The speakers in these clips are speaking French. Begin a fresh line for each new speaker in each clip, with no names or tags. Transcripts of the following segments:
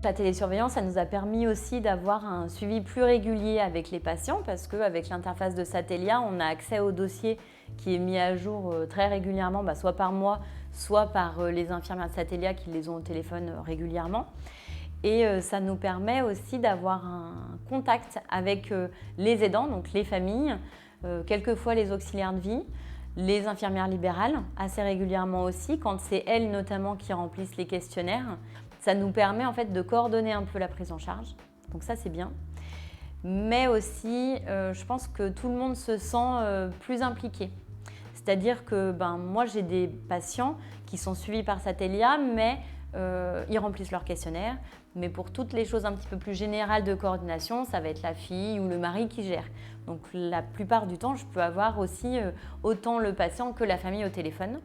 La télésurveillance, ça nous a permis aussi d'avoir un suivi plus régulier avec les patients parce qu'avec l'interface de Satellia, on a accès au dossier qui est mis à jour très régulièrement, soit par moi, soit par les infirmières de Satellia qui les ont au téléphone régulièrement. Et ça nous permet aussi d'avoir un contact avec les aidants, donc les familles, quelquefois les auxiliaires de vie, les infirmières libérales, assez régulièrement aussi, quand c'est elles notamment qui remplissent les questionnaires. Ça nous permet en fait de coordonner un peu la prise en charge, donc ça c'est bien. Mais aussi, je pense que tout le monde se sent plus impliqué. C'est-à-dire que moi j'ai des patients qui sont suivis par Satellia, mais ils remplissent leur questionnaire. Mais pour toutes les choses un petit peu plus générales de coordination, ça va être la fille ou le mari qui gère. Donc la plupart du temps, je peux avoir aussi autant le patient que la famille au téléphone.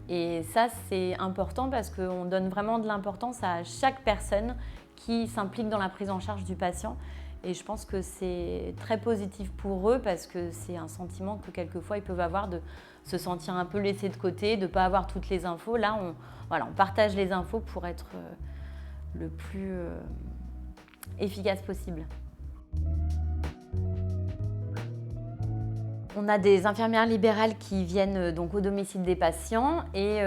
Et ça, c'est important parce qu'on donne vraiment de l'importance à chaque personne qui s'implique dans la prise en charge du patient. Et je pense que c'est très positif pour eux parce que c'est un sentiment que quelquefois ils peuvent avoir de se sentir un peu laissés de côté, de ne pas avoir toutes les infos. Là, on partage les infos pour être le plus efficace possible. On a des infirmières libérales qui viennent donc au domicile des patients et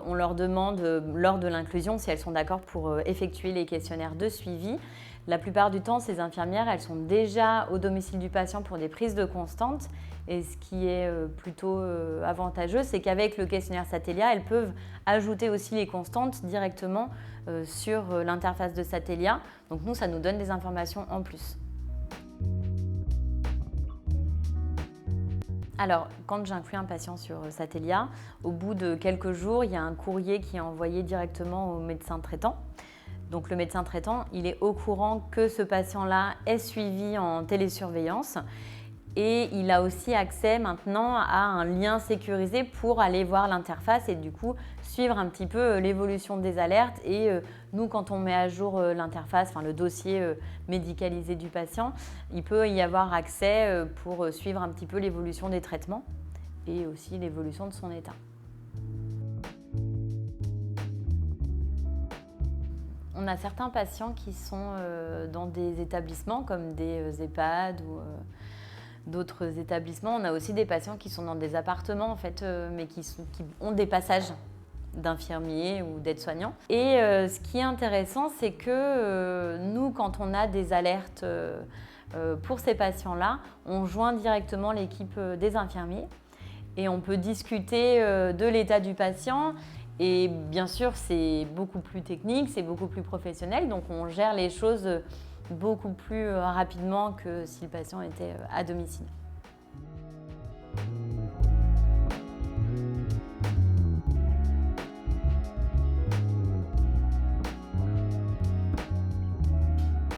on leur demande lors de l'inclusion si elles sont d'accord pour effectuer les questionnaires de suivi. La plupart du temps, ces infirmières, elles sont déjà au domicile du patient pour des prises de constante. Et ce qui est plutôt avantageux, c'est qu'avec le questionnaire Satellia, elles peuvent ajouter aussi les constantes directement sur l'interface de Satellia. Donc nous, ça nous donne des informations en plus. Alors, quand j'inclus un patient sur Satellia, au bout de quelques jours, il y a un courrier qui est envoyé directement au médecin traitant. Donc le médecin traitant, il est au courant que ce patient-là est suivi en télésurveillance et il a aussi accès maintenant à un lien sécurisé pour aller voir l'interface et du coup suivre un petit peu l'évolution des alertes. Et nous, quand on met à jour l'interface, le dossier médicalisé du patient, il peut y avoir accès pour suivre un petit peu l'évolution des traitements et aussi l'évolution de son état. On a certains patients qui sont dans des établissements comme des EHPAD ou d'autres établissements. On a aussi des patients qui sont dans des appartements en fait, mais qui ont des passages d'infirmiers ou d'aides-soignants. Et ce qui est intéressant, c'est que nous, quand on a des alertes pour ces patients-là, on joint directement l'équipe des infirmiers et on peut discuter de l'état du patient. Et bien sûr, c'est beaucoup plus technique, c'est beaucoup plus professionnel, donc on gère les choses beaucoup plus rapidement que si le patient était à domicile.